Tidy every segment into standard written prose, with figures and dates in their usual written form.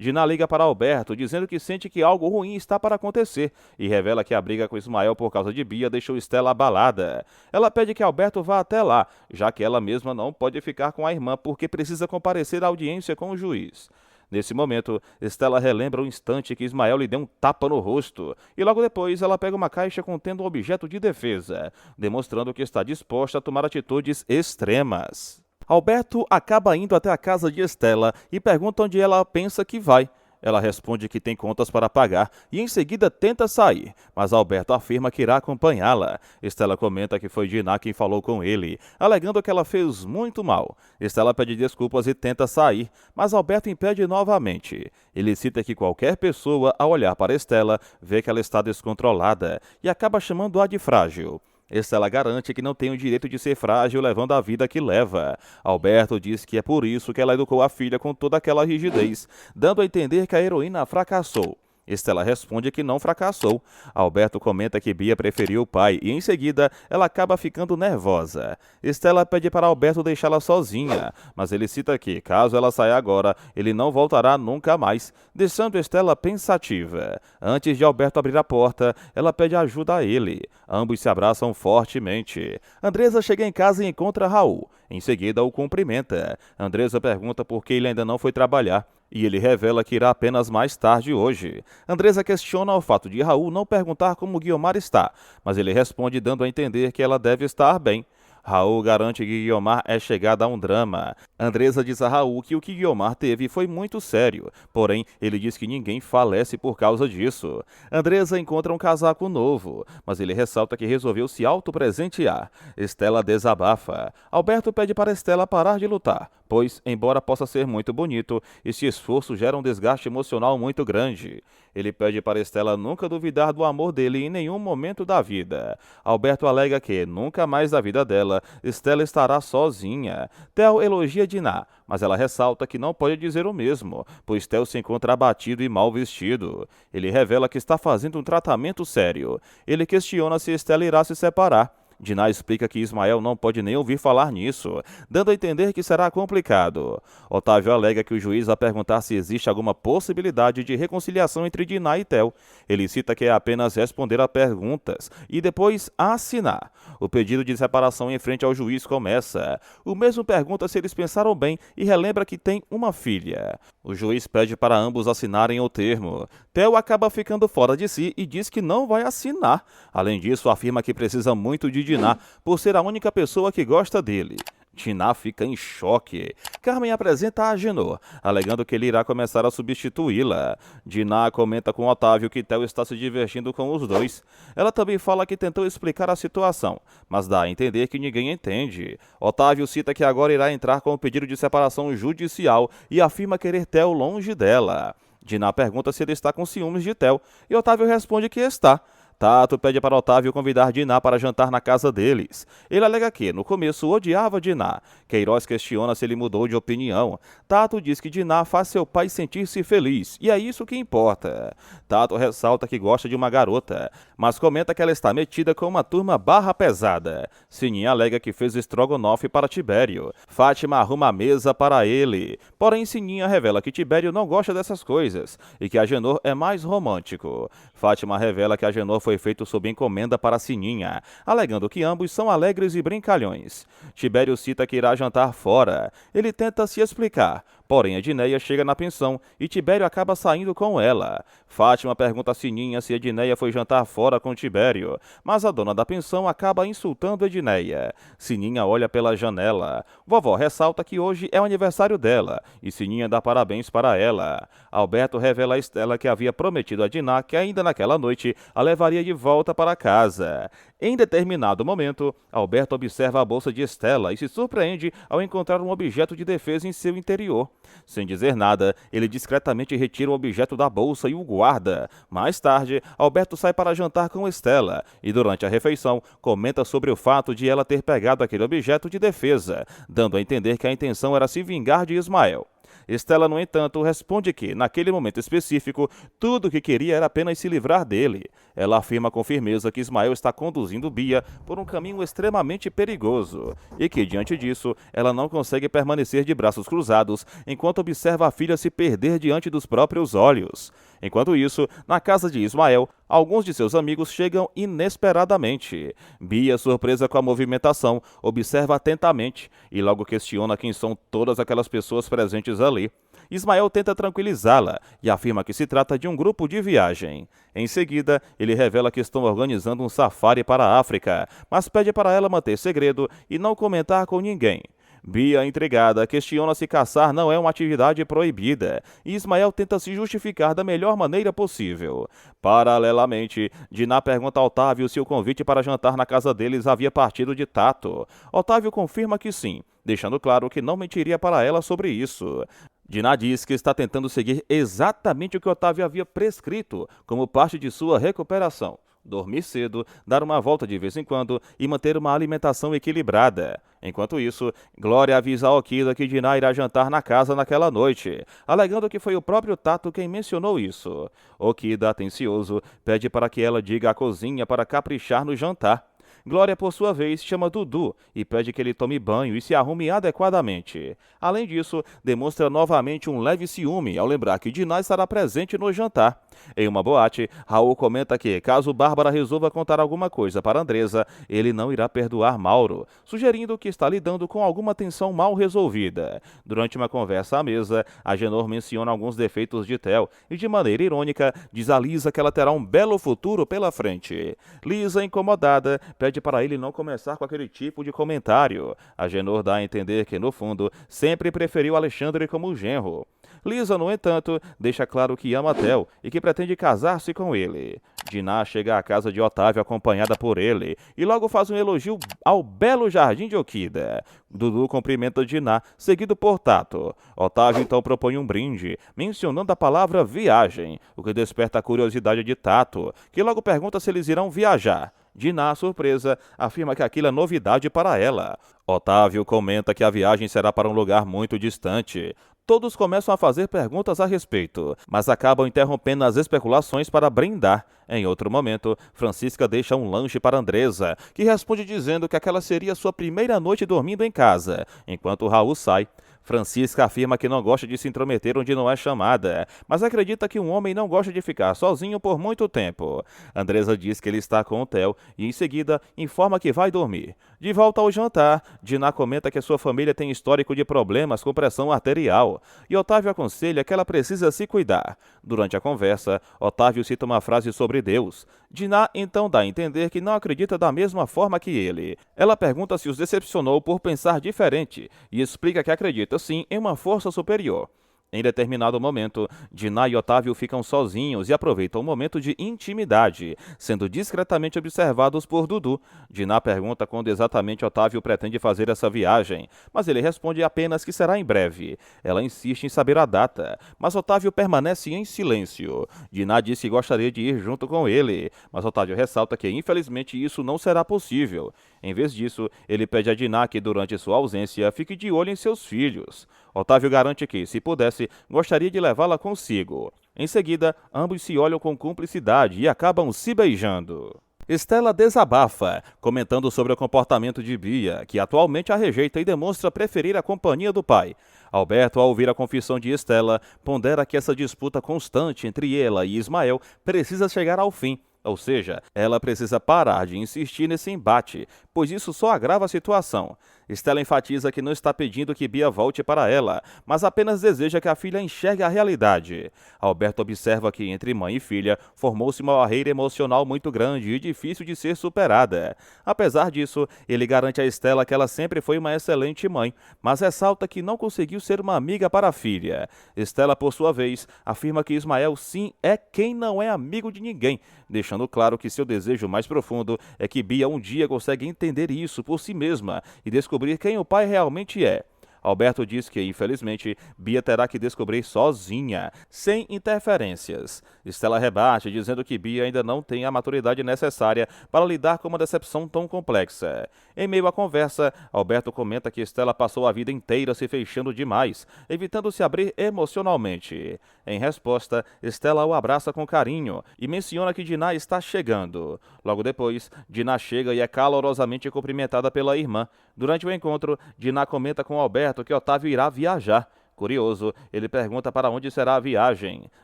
Diná liga para Alberto, dizendo que sente que algo ruim está para acontecer e revela que a briga com Ismael por causa de Bia deixou Estela abalada. Ela pede que Alberto vá até lá, já que ela mesma não pode ficar com a irmã porque precisa comparecer à audiência com o juiz. Nesse momento, Estela relembra o instante que Ismael lhe deu um tapa no rosto, e logo depois ela pega uma caixa contendo um objeto de defesa, demonstrando que está disposta a tomar atitudes extremas. Alberto acaba indo até a casa de Estela e pergunta onde ela pensa que vai. Ela responde que tem contas para pagar e em seguida tenta sair, mas Alberto afirma que irá acompanhá-la. Estela comenta que foi Diná quem falou com ele, alegando que ela fez muito mal. Estela pede desculpas e tenta sair, mas Alberto impede novamente. Ele cita que qualquer pessoa, ao olhar para Estela, vê que ela está descontrolada e acaba chamando-a de frágil. Estela garante que não tem o direito de ser frágil levando a vida que leva. Alberto diz que é por isso que ela educou a filha com toda aquela rigidez, dando a entender que a heroína fracassou. Estela responde que não fracassou. Alberto comenta que Bia preferiu o pai e, em seguida, ela acaba ficando nervosa. Estela pede para Alberto deixá-la sozinha, mas ele cita que, caso ela saia agora, ele não voltará nunca mais, deixando Estela pensativa. Antes de Alberto abrir a porta, ela pede ajuda a ele. Ambos se abraçam fortemente. Andresa chega em casa e encontra Raul. Em seguida, o cumprimenta. Andresa pergunta por que ele ainda não foi trabalhar. E ele revela que irá apenas mais tarde hoje. Andresa questiona o fato de Raul não perguntar como Guiomar está, mas ele responde dando a entender que ela deve estar bem. Raul garante que Guiomar é chegada a um drama. Andresa diz a Raul que o que Guiomar teve foi muito sério, porém ele diz que ninguém falece por causa disso. Andresa encontra um casaco novo, mas ele ressalta que resolveu se autopresentear. Estela desabafa. Alberto pede para Estela parar de lutar, pois, embora possa ser muito bonito, esse esforço gera um desgaste emocional muito grande. Ele pede para Estela nunca duvidar do amor dele em nenhum momento da vida. Alberto alega que, nunca mais da vida dela, Estela estará sozinha. Theo elogia Diná, mas ela ressalta que não pode dizer o mesmo, pois Theo se encontra abatido e mal vestido. Ele revela que está fazendo um tratamento sério. Ele questiona se Estela irá se separar. Diná explica que Ismael não pode nem ouvir falar nisso, dando a entender que será complicado. Otávio alega que o juiz vai perguntar se existe alguma possibilidade de reconciliação entre Diná e Theo. Ele cita que é apenas responder a perguntas e depois assinar. O pedido de separação em frente ao juiz começa. O mesmo pergunta se eles pensaram bem e relembra que tem uma filha. O juiz pede para ambos assinarem o termo. Theo acaba ficando fora de si e diz que não vai assinar. Além disso, afirma que precisa muito de Diná, por ser a única pessoa que gosta dele. Diná fica em choque. Carmen apresenta a Agenor, alegando que ele irá começar a substituí-la. Diná comenta com Otávio que Theo está se divertindo com os dois. Ela também fala que tentou explicar a situação, mas dá a entender que ninguém entende. Otávio cita que agora irá entrar com o pedido de separação judicial e afirma querer Theo longe dela. Diná pergunta se ele está com ciúmes de Theo, e Otávio responde que está. Tato pede para Otávio convidar Diná para jantar na casa deles. Ele alega que, no começo, odiava Diná. Queiroz questiona se ele mudou de opinião. Tato diz que Diná faz seu pai sentir-se feliz, e é isso que importa. Tato ressalta que gosta de uma garota, mas comenta que ela está metida com uma turma barra pesada. Sininha alega que fez estrogonofe para Tibério. Fátima arruma a mesa para ele. Porém, Sininha revela que Tibério não gosta dessas coisas, e que Agenor é mais romântico. Fátima revela que Agenor foi feito sob encomenda para Sininha, alegando que ambos são alegres e brincalhões. Tibério cita que irá jantar fora. Ele tenta se explicar, porém Edneia chega na pensão e Tibério acaba saindo com ela. Fátima pergunta a Sininha se Edneia foi jantar fora com Tibério, mas a dona da pensão acaba insultando Edneia. Sininha olha pela janela. Vovó ressalta que hoje é o aniversário dela e Sininha dá parabéns para ela. Alberto revela a Estela que havia prometido a Diná que ainda naquela noite a levaria de volta para casa. Em determinado momento, Alberto observa a bolsa de Estela e se surpreende ao encontrar um objeto de defesa em seu interior. Sem dizer nada, ele discretamente retira o objeto da bolsa e o guarda. Mais tarde, Alberto sai para jantar com Estela e, durante a refeição, comenta sobre o fato de ela ter pegado aquele objeto de defesa, dando a entender que a intenção era se vingar de Ismael. Estela, no entanto, responde que, naquele momento específico, tudo o que queria era apenas se livrar dele. Ela afirma com firmeza que Ismael está conduzindo Bia por um caminho extremamente perigoso e que, diante disso, ela não consegue permanecer de braços cruzados enquanto observa a filha se perder diante dos próprios olhos. Enquanto isso, na casa de Ismael, alguns de seus amigos chegam inesperadamente. Bia, surpresa com a movimentação, observa atentamente e logo questiona quem são todas aquelas pessoas presentes ali. Ismael tenta tranquilizá-la e afirma que se trata de um grupo de viagem. Em seguida, ele revela que estão organizando um safari para a África, mas pede para ela manter segredo e não comentar com ninguém. Bia, intrigada, questiona se caçar não é uma atividade proibida, e Ismael tenta se justificar da melhor maneira possível. Paralelamente, Diná pergunta a Otávio se o convite para jantar na casa deles havia partido de Tato. Otávio confirma que sim, deixando claro que não mentiria para ela sobre isso. Diná diz que está tentando seguir exatamente o que Otávio havia prescrito, como parte de sua recuperação. Dormir cedo, dar uma volta de vez em quando e manter uma alimentação equilibrada. Enquanto isso, Glória avisa a Okida que Diná irá jantar na casa naquela noite, alegando que foi o próprio Tato quem mencionou isso. Okida, atencioso, pede para que ela diga à cozinha para caprichar no jantar. Glória, por sua vez, chama Dudu e pede que ele tome banho e se arrume adequadamente. Além disso, demonstra novamente um leve ciúme ao lembrar que Diná estará presente no jantar. Em uma boate, Raul comenta que, caso Bárbara resolva contar alguma coisa para Andresa, ele não irá perdoar Mauro, sugerindo que está lidando com alguma tensão mal resolvida. Durante uma conversa à mesa, Agenor menciona alguns defeitos de Theo e, de maneira irônica, diz a Lisa que ela terá um belo futuro pela frente. Lisa, incomodada, pede para ele não começar com aquele tipo de comentário. Agenor dá a entender que, no fundo, sempre preferiu Alexandre como genro. Lisa, no entanto, deixa claro que ama Theo e que pretende casar-se com ele. Diná chega à casa de Otávio acompanhada por ele e logo faz um elogio ao belo jardim de Okida. Dudu cumprimenta Diná, seguido por Tato. Otávio então propõe um brinde, mencionando a palavra viagem, o que desperta a curiosidade de Tato, que logo pergunta se eles irão viajar. Diná, surpresa, afirma que aquilo é novidade para ela. Otávio comenta que a viagem será para um lugar muito distante. Todos começam a fazer perguntas a respeito, mas acabam interrompendo as especulações para brindar. Em outro momento, Francisca deixa um lanche para Andresa, que responde dizendo que aquela seria sua primeira noite dormindo em casa, enquanto Raul sai. Francisca afirma que não gosta de se intrometer onde não é chamada, mas acredita que um homem não gosta de ficar sozinho por muito tempo. Andresa diz que ele está com o Theo e, em seguida, informa que vai dormir. De volta ao jantar, Diná comenta que sua família tem histórico de problemas com pressão arterial e Otávio aconselha que ela precisa se cuidar. Durante a conversa, Otávio cita uma frase sobre Deus. Diná então dá a entender que não acredita da mesma forma que ele. Ela pergunta se os decepcionou por pensar diferente e explica que acredita sim em uma força superior. Em determinado momento, Diná e Otávio ficam sozinhos e aproveitam um momento de intimidade, sendo discretamente observados por Dudu. Diná pergunta quando exatamente Otávio pretende fazer essa viagem, mas ele responde apenas que será em breve. Ela insiste em saber a data, mas Otávio permanece em silêncio. Diná diz que gostaria de ir junto com ele, mas Otávio ressalta que infelizmente isso não será possível. Em vez disso, ele pede a Diná que durante sua ausência fique de olho em seus filhos. Otávio garante que, se pudesse, gostaria de levá-la consigo. Em seguida, ambos se olham com cumplicidade e acabam se beijando. Estela desabafa, comentando sobre o comportamento de Bia, que atualmente a rejeita e demonstra preferir a companhia do pai. Alberto, ao ouvir a confissão de Estela, pondera que essa disputa constante entre ela e Ismael precisa chegar ao fim. Ou seja, ela precisa parar de insistir nesse embate, pois isso só agrava a situação. Estela enfatiza que não está pedindo que Bia volte para ela, mas apenas deseja que a filha enxergue a realidade. Alberto observa que entre mãe e filha formou-se uma barreira emocional muito grande e difícil de ser superada. Apesar disso, ele garante a Estela que ela sempre foi uma excelente mãe, mas ressalta que não conseguiu ser uma amiga para a filha. Estela, por sua vez, afirma que Ismael sim é quem não é amigo de ninguém, deixando claro que seu desejo mais profundo é que Bia um dia consiga entender isso por si mesma e descobrir quem o pai realmente é. Alberto diz que, infelizmente, Bia terá que descobrir sozinha, sem interferências. Stella rebate, dizendo que Bia ainda não tem a maturidade necessária para lidar com uma decepção tão complexa. Em meio à conversa, Alberto comenta que Stella passou a vida inteira se fechando demais, evitando se abrir emocionalmente. Em resposta, Stella o abraça com carinho e menciona que Dinah está chegando. Logo depois, Dinah chega e é calorosamente cumprimentada pela irmã. Durante o encontro, Dinah comenta com Alberto que Otávio irá viajar. Curioso, ele pergunta para onde será a viagem.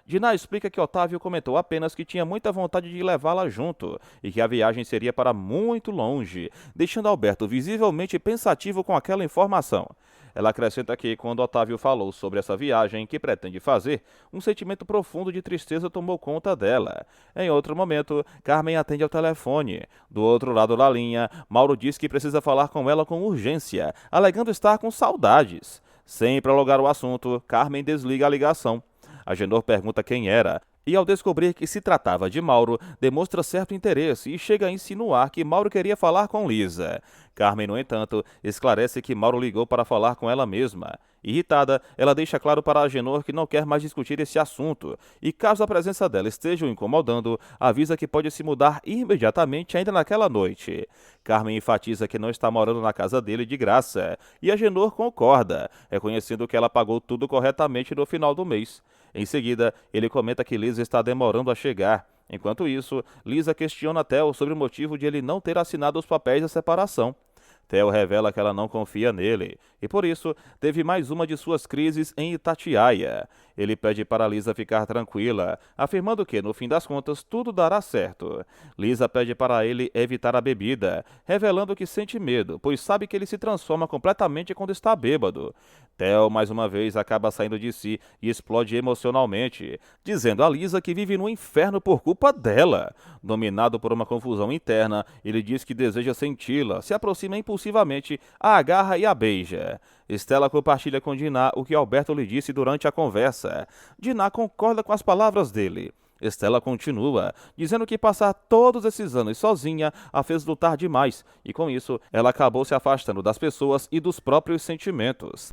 Dinah explica que Otávio comentou apenas que tinha muita vontade de levá-la junto e que a viagem seria para muito longe, deixando Alberto visivelmente pensativo com aquela informação. Ela acrescenta que, quando Otávio falou sobre essa viagem que pretende fazer, um sentimento profundo de tristeza tomou conta dela. Em outro momento, Carmen atende ao telefone. Do outro lado da linha, Mauro diz que precisa falar com ela com urgência, alegando estar com saudades. Sem prolongar o assunto, Carmen desliga a ligação. Agenor pergunta quem era, e ao descobrir que se tratava de Mauro, demonstra certo interesse e chega a insinuar que Mauro queria falar com Lisa. Carmen, no entanto, esclarece que Mauro ligou para falar com ela mesma. Irritada, ela deixa claro para Agenor que não quer mais discutir esse assunto, e caso a presença dela esteja o incomodando, avisa que pode se mudar imediatamente ainda naquela noite. Carmen enfatiza que não está morando na casa dele de graça, e Agenor concorda, reconhecendo que ela pagou tudo corretamente no final do mês. Em seguida, ele comenta que Lisa está demorando a chegar. Enquanto isso, Lisa questiona Theo sobre o motivo de ele não ter assinado os papéis da separação. Theo revela que ela não confia nele, e por isso teve mais uma de suas crises em Itatiaia. Ele pede para Lisa ficar tranquila, afirmando que, no fim das contas, tudo dará certo. Lisa pede para ele evitar a bebida, revelando que sente medo, pois sabe que ele se transforma completamente quando está bêbado. Theo, mais uma vez, acaba saindo de si e explode emocionalmente, dizendo a Lisa que vive no inferno por culpa dela. Dominado por uma confusão interna, ele diz que deseja senti-la, se aproxima impulsivamente, a agarra e a beija. Stella compartilha com Dinah o que Alberto lhe disse durante a conversa. Dinah concorda com as palavras dele. Stella continua, dizendo que passar todos esses anos sozinha a fez lutar demais, e com isso ela acabou se afastando das pessoas e dos próprios sentimentos.